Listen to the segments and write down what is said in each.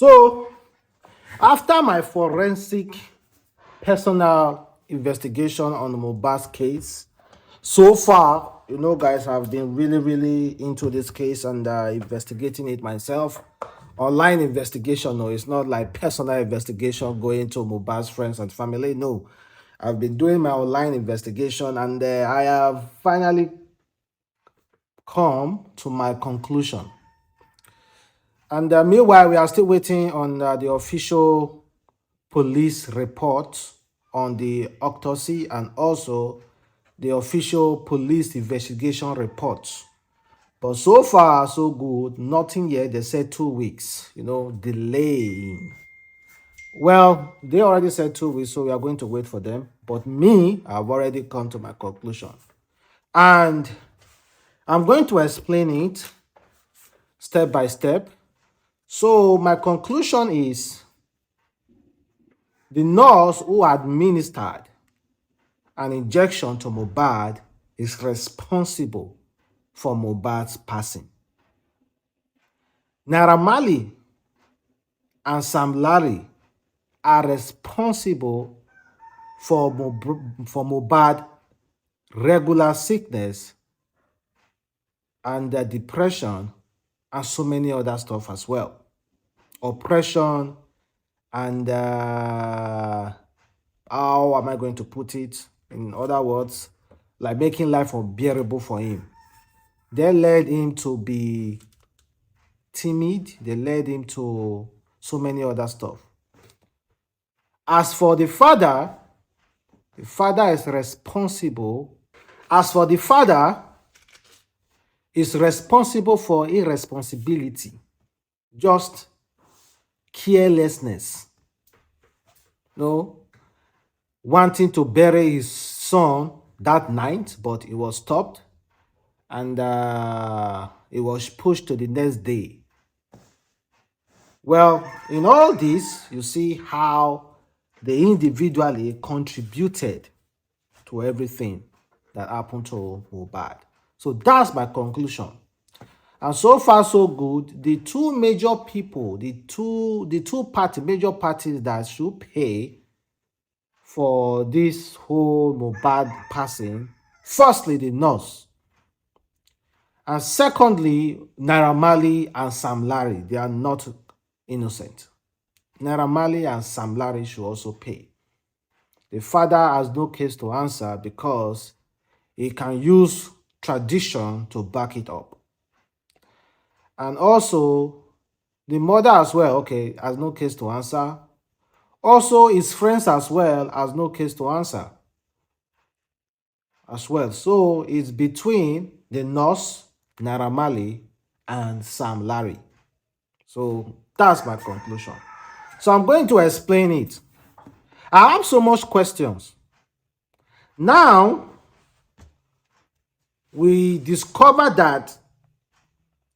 So, after my forensic personal investigation on Mohbad's case, so far, guys, I've been really into this case and investigating it myself. Online investigation, no, it's not like personal investigation going to Mohbad's friends and family. No, I've been doing my online investigation and I have finally come to my conclusion. And meanwhile, we are still waiting on the official police report on the autopsy and also the official police investigation report. But so far, so good. Nothing yet. They said 2 weeks, delaying. Well, they already said 2 weeks, so we are going to wait for them. But me, I've already come to my conclusion. And I'm going to explain it step by step. So my conclusion is the nurse who administered an injection to Mohbad is responsible for Mohbad's passing. Naira Marley and Sam Larry are responsible for Mohbad's regular sickness and depression and so many other stuff as well. Oppression and how am I going to put it? In other words, like making life unbearable for him. They led him to be timid. They led him to so many other stuff. As for the father is responsible. As for the father, is responsible for irresponsibility, just carelessness. Wanting to bury his son that night, but it was stopped and it was pushed to the next day. Well, in all this, you see how they individually contributed to everything that happened to Mohbad. So that's my conclusion. And so far, so good. The two major people, the two major parties that should pay for this whole Mohbad passing, firstly, the nurse. And secondly, Naira Marley and Sam Larry. They are not innocent. Naira Marley and Sam Larry should also pay. The father has no case to answer because he can use tradition to back it up. And also, the mother as well, okay, has no case to answer. Also, his friends as well has no case to answer as well. So, it's between the nurse, Naira Marley, and Sam Larry. So, that's my conclusion. So, I'm going to explain it. I have so much questions. Now, we discovered that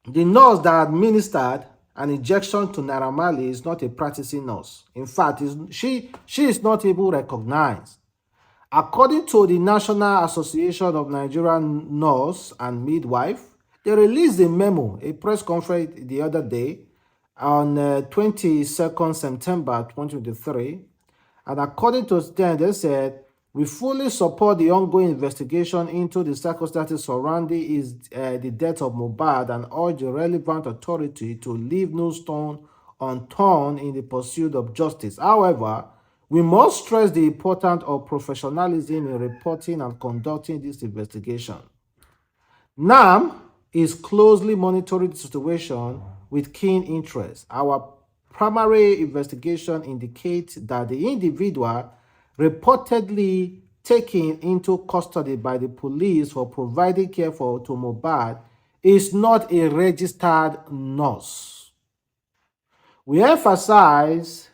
the nurse that administered an injection to Naira Marley is not a practicing nurse. In fact, she is not even recognized. According to the National Association of Nigerian Nurse and Midwife, they released a memo, a press conference the other day on 22nd September 2023. And according to them, they said, we fully support the ongoing investigation into the circumstances surrounding the death of Mohbad and urge the relevant authority to leave no stone unturned in the pursuit of justice. However, we must stress the importance of professionalism in reporting and conducting this investigation. NAM is closely monitoring the situation with keen interest. Our primary investigation indicates that the individual reportedly taken into custody by the police for providing care to Mohbad is not a registered nurse. We emphasize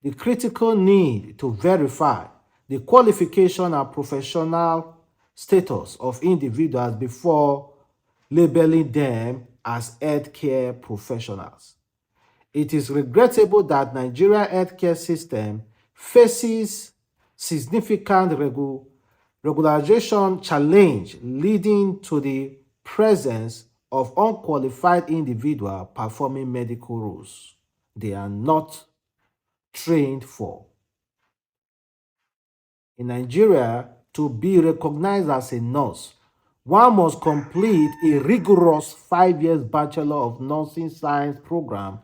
the critical need to verify the qualification and professional status of individuals before labeling them as healthcare professionals. It is regrettable that Nigeria's healthcare system faces significant regularization challenge, leading to the presence of unqualified individual performing medical roles they are not trained for. In Nigeria, to be recognized as a nurse, one must complete a rigorous 5 years Bachelor of Nursing Science program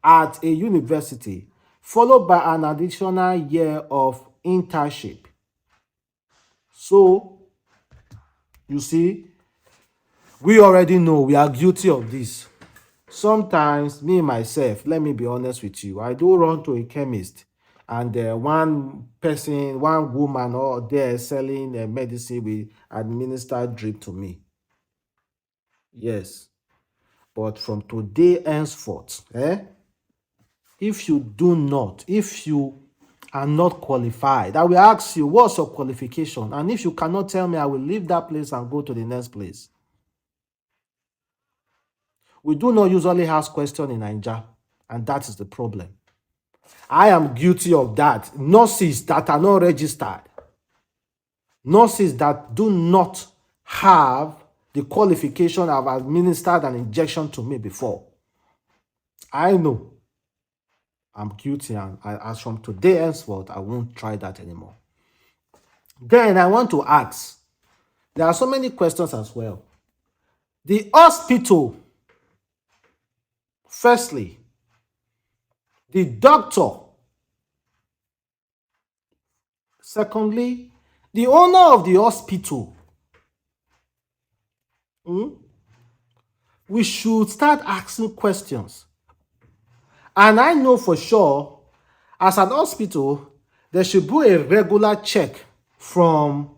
at a university, followed by an additional year of internship. So, you see, we already know we are guilty of this. Sometimes, me myself, let me be honest with you, I do run to a chemist and one person, one woman or there selling medicine will administer drip to me. Yes. But from today henceforth, if you are not qualified, I will ask you, what's your qualification? And if you cannot tell me, I will leave that place and go to the next place. We do not usually ask questions in Nigeria, and that is the problem. I am guilty of that. Nurses that are not registered, nurses that do not have the qualification have administered an injection to me before. I know I'm guilty, and as from today henceforth, I won't try that anymore. Then I want to ask, there are so many questions as well. The hospital, firstly, the doctor, secondly, the owner of the hospital, we should start asking questions. And I know for sure, as an hospital, there should be a regular check from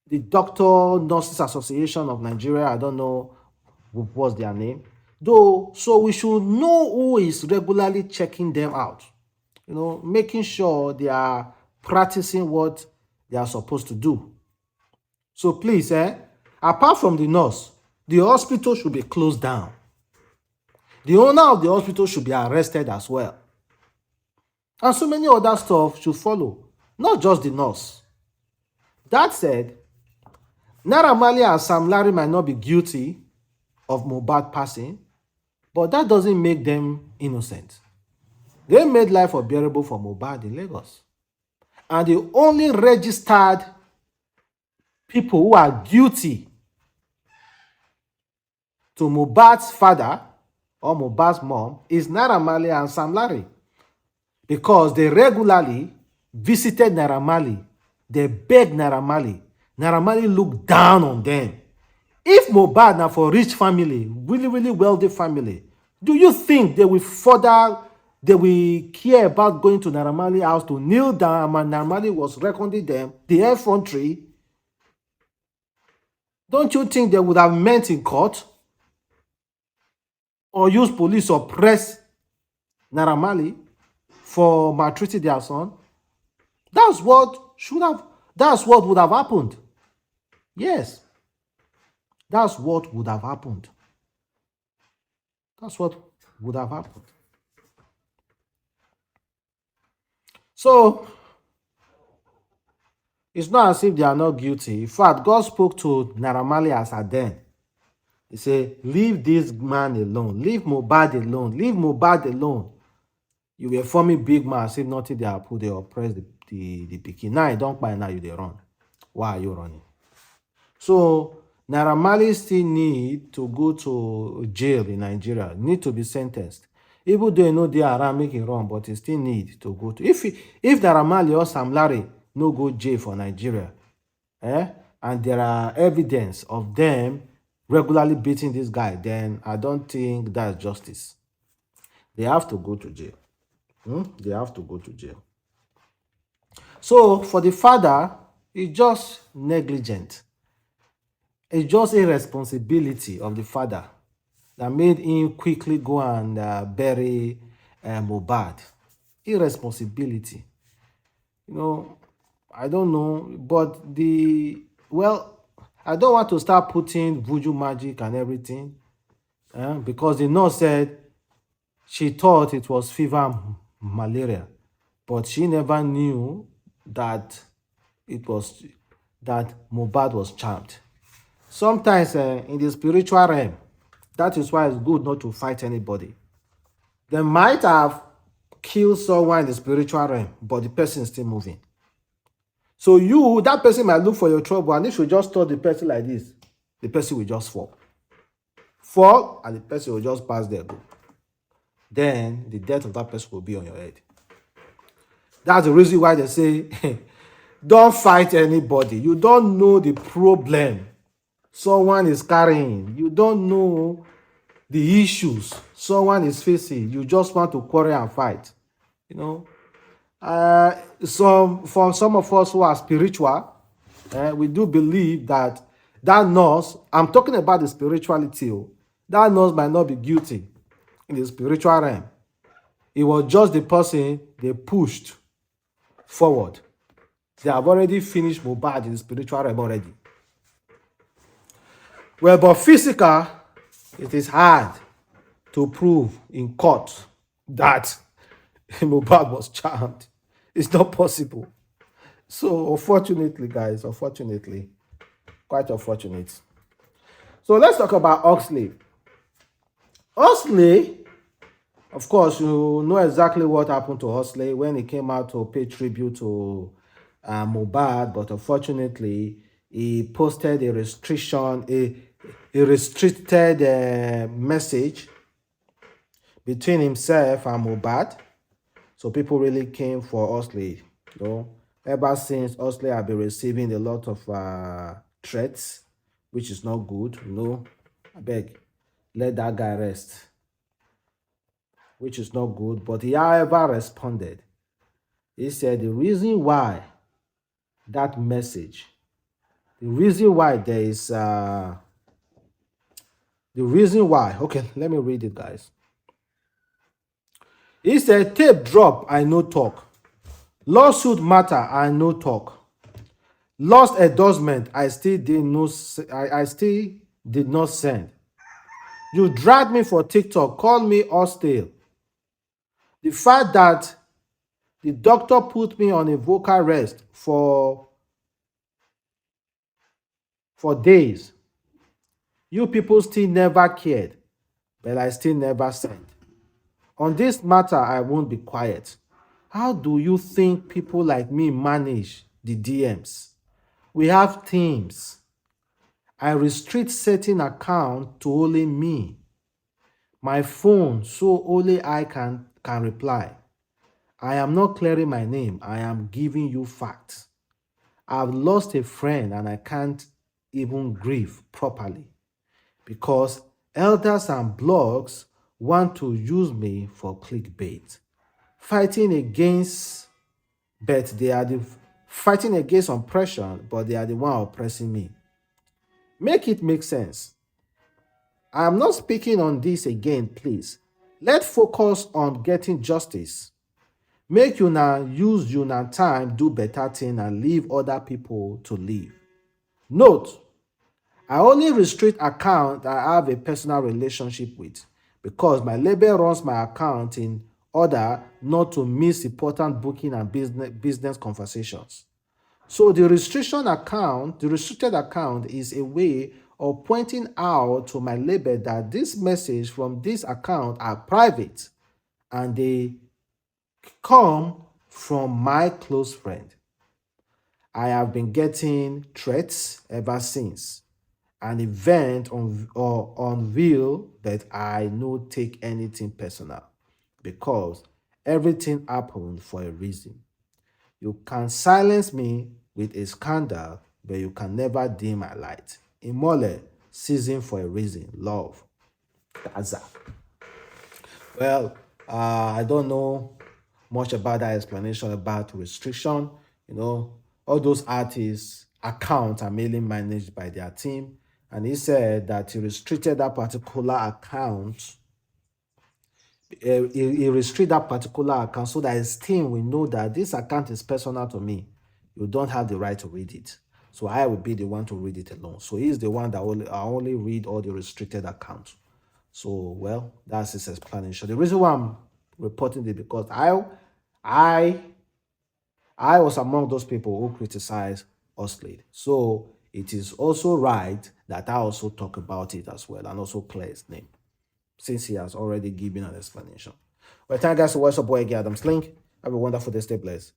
the Doctor Nurses Association of Nigeria. I don't know what's their name. Though, so we should know who is regularly checking them out. Making sure they are practicing what they are supposed to do. So please, apart from the nurse, the hospital should be closed down. The owner of the hospital should be arrested as well. And so many other stuff should follow, not just the nurse. That said, Naira Marley and Sam Larry might not be guilty of Mohbad passing, but that doesn't make them innocent. They made life unbearable for Mohbad in Lagos. And the only registered people who are guilty to Mohbad's father or Mohbad's mom is Naira Marley and Sam Larry, because they regularly visited Naira Marley. They begged Naira Marley. Naira Marley looked down on them. If Mohbad now for rich family, really, really wealthy family, do you think they will care about going to Naira Marley house to kneel down and Naira Marley was reckoning them, the effrontery? Don't you think they would have met in court or use police or press Naira Marley for maltreating their son? That's what would have happened. Yes. That's what would have happened. That's what would have happened. So, it's not as if they are not guilty. In fact, God spoke to Naira Marley as a den. He said, leave this man alone. Leave Mohbad alone. Leave Mohbad alone. You were forming big man as if nothing they are put, they oppress the pikin. Now you don't buy, now you they run. Why are you running? So, Naira Marley still need to go to jail in Nigeria, need to be sentenced. Even though you know they are around making wrong, but he still need to go to. If Naira Marley or Sam Larry no go jail for Nigeria, and there are evidence of them regularly beating this guy, then I don't think that's justice. They have to go to jail. They have to go to jail. So for the father, it's just negligent. It's just irresponsibility of the father that made him quickly go and bury Mohbad. Irresponsibility. I don't know, but I don't want to start putting voodoo magic and everything, because the nurse said she thought it was fever malaria, but she never knew that Mohbad was charmed. Sometimes in the spiritual realm, that is why it's good not to fight anybody. They might have killed someone in the spiritual realm, but the person is still moving. So that person might look for your trouble, and if you just touch the person like this, the person will just fall, and the person will just pass there. Then the death of that person will be on your head. That's the reason why they say, don't fight anybody. You don't know the problem someone is carrying. You don't know the issues someone is facing. You just want to quarrel and fight. You know, for some of us who are spiritual, we do believe that nurse, I'm talking about the spirituality, that nurse might not be guilty in the spiritual realm. It was just the person they pushed forward. They have already finished Mohbad in the spiritual realm already. Well, but physical, it is hard to prove in court that Mohbad was charmed. It's not possible. So, unfortunately, guys, quite unfortunate. So, let's talk about Oxlade. Oxlade, of course, you know exactly what happened to Oxlade when he came out to pay tribute to Mohbad, but unfortunately, he posted a restricted message between himself and Mohbad. So people really came for Oxlade. You know, ever since Oxlade have been receiving a lot of threats, which is not good. You know, I beg, let that guy rest, which is not good. But he, however, responded. He said the reason why that message, the reason why there is the reason why. Okay, let me read it, guys. He said, tape drop, I no talk. Lawsuit matter, I no talk. Lost endorsement, I still did not send. You drag me for TikTok, call me hostile. The fact that the doctor put me on a vocal rest for days. You people still never cared, but I still never sent. On this matter, I won't be quiet. How do you think people like me manage the DMs? We have teams. I restrict certain accounts to only me. My phone, so only I can reply. I am not clearing my name. I am giving you facts. I've lost a friend and I can't even grieve properly because elders and blogs want to use me for clickbait. Fighting against oppression, but they are the one oppressing me. Make it make sense. I'm not speaking on this again, please. Let's focus on getting justice. Make use una time, do better thing and leave other people to live. Note, I only restrict account I have a personal relationship with because my label runs my account in order not to miss important booking and business conversations. So the restricted account is a way of pointing out to my label that this message from this account are private and they come from my close friend. I have been getting threats ever since. An event unveil, but I no take anything personal because everything happened for a reason. You can silence me with a scandal, but you can never dim my light. Imole, season for a reason. Love. That's that. Well, I don't know much about that explanation about restriction. You know, all those artists' accounts are mainly managed by their team. And he said that he restricted that particular account. He restricted that particular account so that his team will know that this account is personal to me. You don't have the right to read it. So I will be the one to read it alone. So he's the one that I only read all the restricted accounts. So, well, that's his explanation. The reason why I'm reporting it because I was among those people who criticized Oxlade. So it is also right that I also talk about it as well and also clear his name, since he has already given an explanation. Well, thank you guys for watching. Your boy, Adam's Link. Have a wonderful day. Stay blessed.